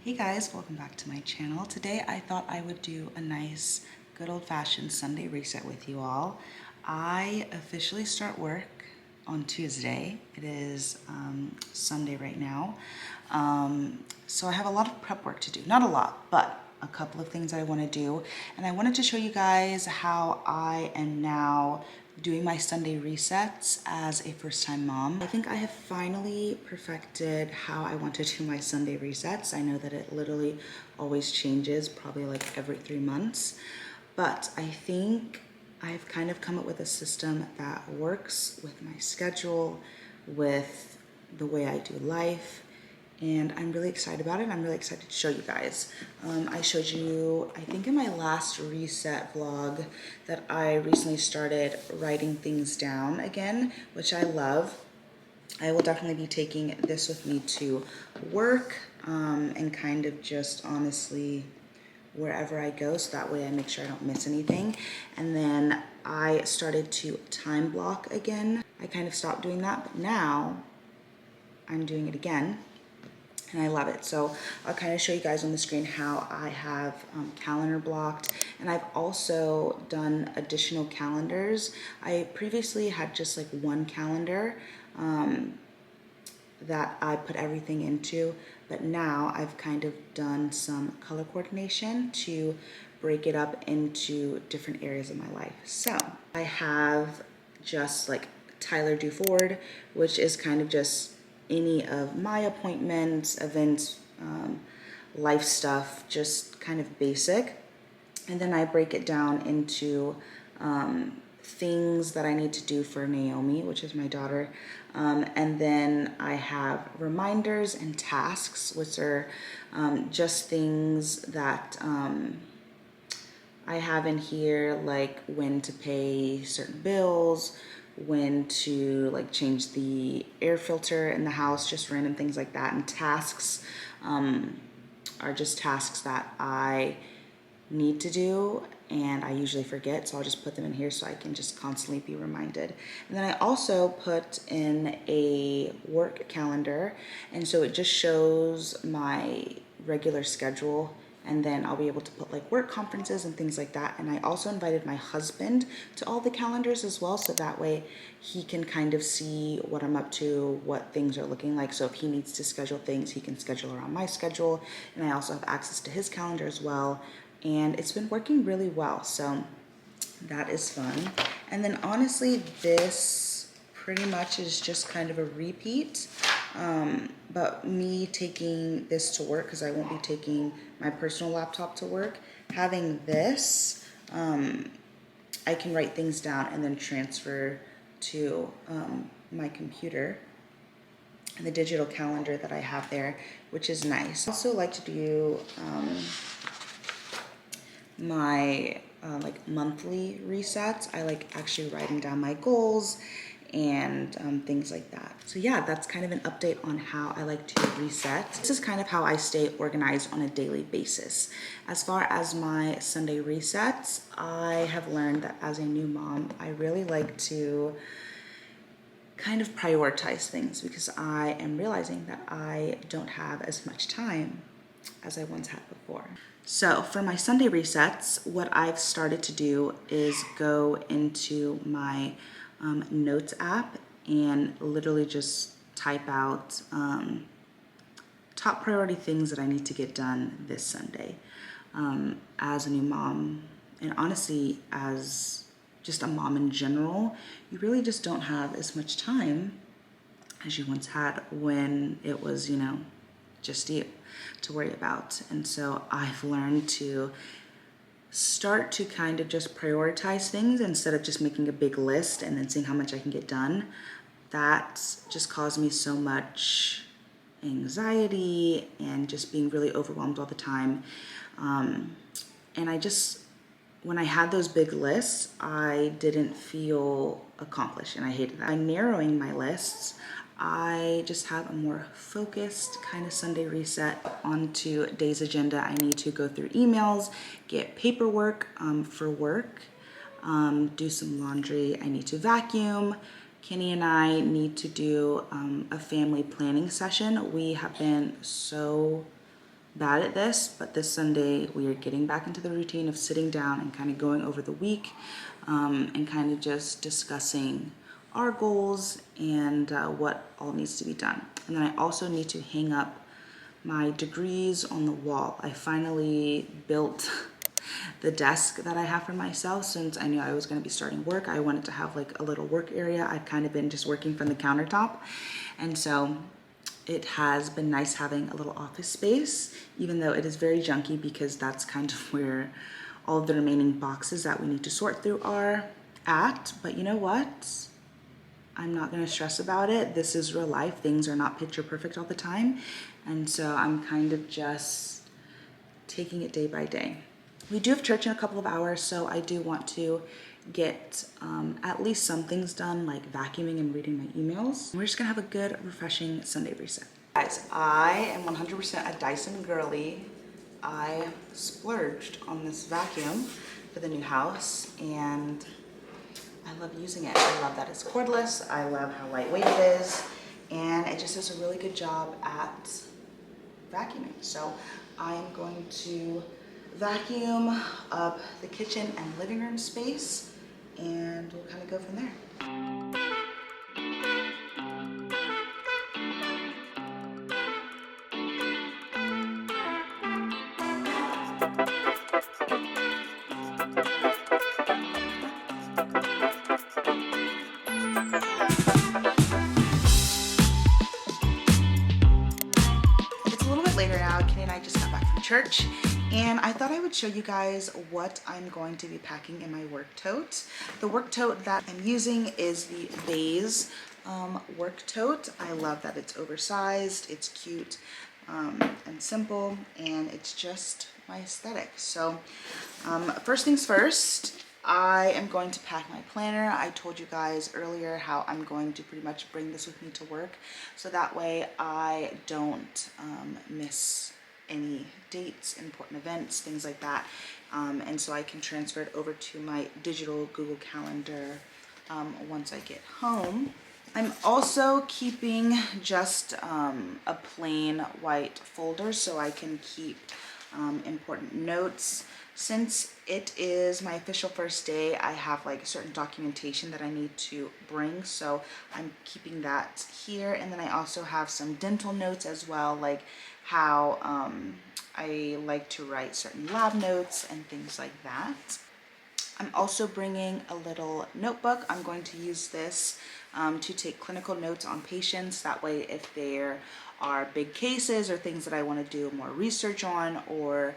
Hey guys, welcome back to my channel. Today I thought I would do a nice good old-fashioned Sunday reset with you all. I officially start work on Tuesday. It is Sunday right now. So I have a lot of prep work to do. Not a lot, but a couple of things I want to do. And I wanted to show you guys how I am now doing my Sunday resets as a first-time mom. I think I have finally perfected how I want to do my Sunday resets. I know that it literally always changes, probably like every 3 months, but I think I've kind of come up with a system that works with my schedule, with the way I do life, and I'm really excited about it. I'm really excited to show you guys. I showed you, I think in my last reset vlog, that I recently started writing things down again, which I love. I will definitely be taking this with me to work and kind of just honestly wherever I go, so that way I make sure I don't miss anything. And then I started to time block again. I kind of stopped doing that, but now I'm doing it again. And I love it. So I'll kind of show you guys on the screen how I have calendar blocked. And I've also done additional calendars. I previously had just like one calendar that I put everything into, but now I've kind of done some color coordination to break it up into different areas of my life. So I have just like Tyler Do Forward, which is kind of just any of my appointments, events, life stuff, just kind of basic. And then I break it down into things that I need to do for Naomi, which is my daughter. And then I have reminders and tasks, which are just things that I have in here, like when to pay certain bills, when to like change the air filter in the house, just random things like that. And tasks are just tasks that I need to do and I usually forget, so I'll just put them in here so I can just constantly be reminded. And then I also put in a work calendar, and so it just shows my regular schedule, and then I'll be able to put like work conferences and things like that. And I also invited my husband to all the calendars as well, so that way he can kind of see what I'm up to, what things are looking like. So if he needs to schedule things, he can schedule around my schedule. And I also have access to his calendar as well. And it's been working really well, so that is fun. And then honestly, this pretty much is just kind of a repeat, but me taking this to work, because I won't be taking my personal laptop to work, having this, I can write things down and then transfer to my computer, and the digital calendar that I have there, which is nice. I also like to do my like monthly resets. I like actually writing down my goals and things like that. So yeah, that's kind of an update on how I like to reset. This is kind of how I stay organized on a daily basis. As far as my Sunday resets, I have learned that as a new mom, I really like to kind of prioritize things, because I am realizing that I don't have as much time as I once had before. So for my Sunday resets, what I've started to do is go into my notes app and literally just type out top priority things that I need to get done this Sunday. As a new mom, and honestly as just a mom in general, you really just don't have as much time as you once had when it was, you know, just you to worry about. And so I've learned to start to kind of just prioritize things instead of just making a big list and then seeing how much I can get done. That just caused me so much anxiety and just being really overwhelmed all the time. And I just, when I had those big lists, I didn't feel accomplished, and I hated that. By narrowing my lists, I just have a more focused kind of Sunday reset. Onto today's agenda, I need to go through emails, get paperwork for work, do some laundry, I need to vacuum. Kenny and I need to do a family planning session. We have been so bad at this, but this Sunday we are getting back into the routine of sitting down and kind of going over the week, and kind of just discussing our goals and what all needs to be done. And then I also need to hang up my degrees on the wall. I finally built the desk that I have for myself. Since I knew I was going to be starting work, I wanted to have like a little work area. I've kind of been just working from the countertop, and so it has been nice having a little office space, even though it is very junky, because that's kind of where all of the remaining boxes that we need to sort through are at. But you know what? I'm not going to stress about it. This is real life. Things are not picture perfect all the time. And so I'm kind of just taking it day by day. We do have church in a couple of hours, so I do want to get at least some things done, like vacuuming and reading my emails. We're just gonna have a good, refreshing Sunday reset. Guys, I am 100% a Dyson girly. I splurged on this vacuum for the new house, and I love using it. I love that it's cordless. I love how lightweight it is, and it just does a really good job at vacuuming. So I am going to vacuum up the kitchen and living room space, and we'll kind of go from there. It's a little bit later now. Kenny and I just got back from church, and I thought I would show you guys what I'm going to be packing in my work tote. The work tote that I'm using is the Vase work tote. I love that it's oversized, it's cute, and simple, and it's just my aesthetic. So first things first, I am going to pack my planner. I told you guys earlier how I'm going to pretty much bring this with me to work, so that way I don't miss any dates, important events, things like that. And so I can transfer it over to my digital Google Calendar once I get home. I'm also keeping just a plain white folder so I can keep important notes. Since it is my official first day, I have like certain documentation that I need to bring, so I'm keeping that here. And then I also have some dental notes as well, like how I like to write certain lab notes and things like that. I'm also bringing a little notebook. I'm going to use this to take clinical notes on patients. That way, if there are big cases or things that I want to do more research on, or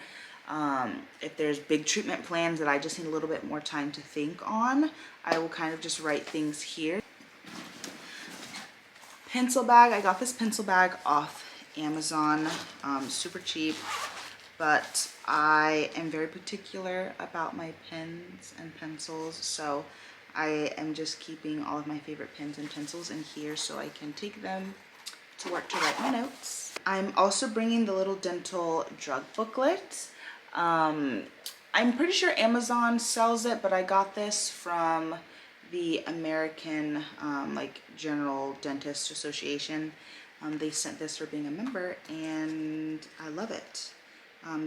if there's big treatment plans that I just need a little bit more time to think on, I will kind of just write things here. Pencil bag. I got this pencil bag off Amazon, super cheap, but I am very particular about my pens and pencils, so I am just keeping all of my favorite pens and pencils in here so I can take them to work to write my notes. I'm also bringing the little dental drug booklet. I'm pretty sure Amazon sells it, but I got this from the American like General Dentist Association. They sent this for being a member, and I love it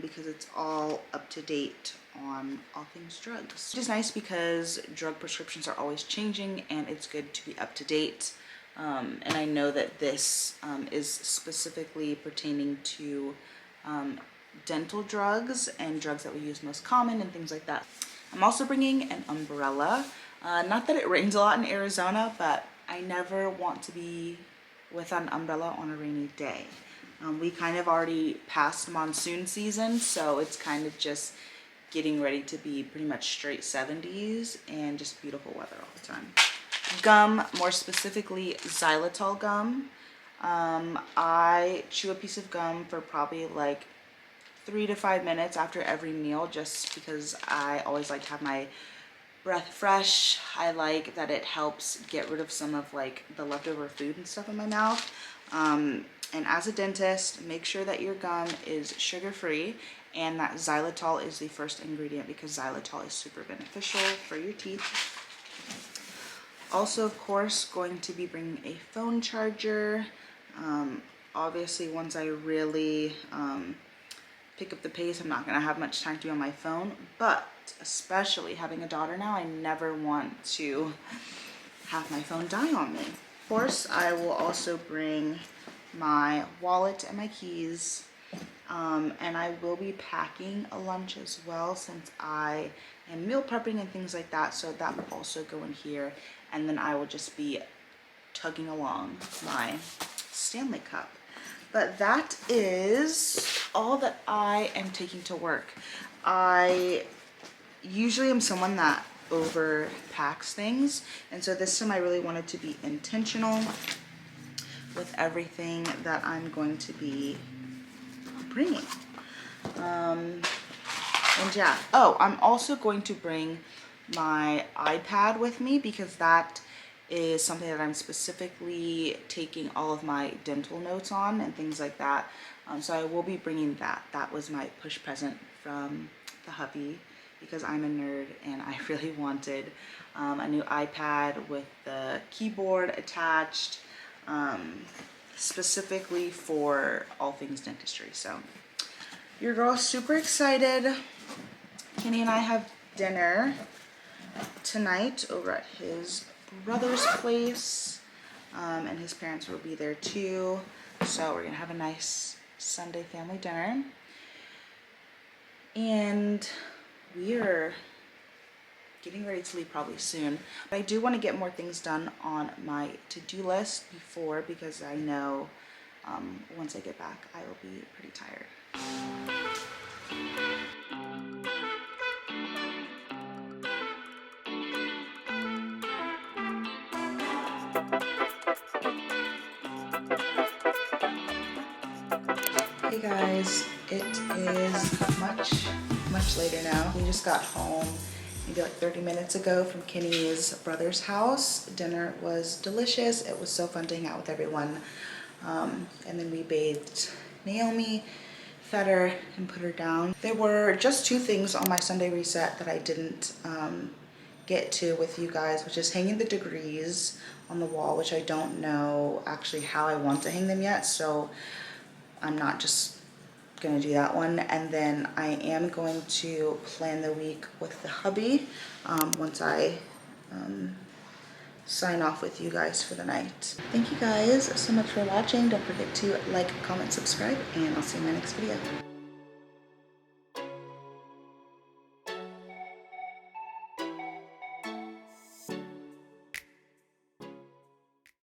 because it's all up to date on all things drugs. Which is nice because drug prescriptions are always changing, and it's good to be up to date. And I know that this is specifically pertaining to dental drugs and drugs that we use most common and things like that. I'm also bringing an umbrella. Not that it rains a lot in Arizona, but I never want to be without an umbrella on a rainy day. We kind of already passed monsoon season, so it's kind of just getting ready to be pretty much straight 70s and just beautiful weather all the time. Gum, more specifically xylitol gum. I chew a piece of gum for probably like 3 to 5 minutes after every meal, just because I always like to have my breath fresh. I like that it helps get rid of some of like the leftover food and stuff in my mouth. And as a dentist, make sure that your gum is sugar-free and that xylitol is the first ingredient, because xylitol is super beneficial for your teeth. Also, of course, going to be bringing a phone charger. Obviously, once I really pick up the pace. I'm not gonna have much time to be on my phone, but especially having a daughter now, I never want to have my phone die on me. Of course, I will also bring my wallet and my keys, and I will be packing a lunch as well since I am meal prepping and things like that, so that will also go in here, and then I will just be tugging along my Stanley Cup. But that is all that I am taking to work. I usually am someone that over packs things, and so this time I really wanted to be intentional with everything that I'm going to be bringing. And yeah, oh, I'm also going to bring my iPad with me because that is something that I'm specifically taking all of my dental notes on and things like that. So I will be bringing that. That was my push present from the hubby because I'm a nerd and I really wanted a new iPad with the keyboard attached, specifically for all things dentistry. So your girl's super excited. Kenny and I have dinner tonight over at his brother's place, and his parents will be there too. So we're gonna have a nice Sunday family dinner, and we are getting ready to leave probably soon. But I do want to get more things done on my to-do list before, because I know once I get back I will be pretty tired. Hey guys, it is much later now. We just got home maybe like 30 minutes ago from Kenny's brother's house. Dinner was delicious. It was so fun to hang out with everyone. And then we bathed Naomi, fed her, and put her down. There were just two things on my Sunday reset that I didn't get to with you guys, which is hanging the degrees on the wall, which I don't know actually how I want to hang them yet, so I'm not just gonna do that one. And then I am going to plan the week with the hubby once I sign off with you guys for the night. Thank you guys so much for watching. Don't forget to like, comment, subscribe, and I'll see you in my next video.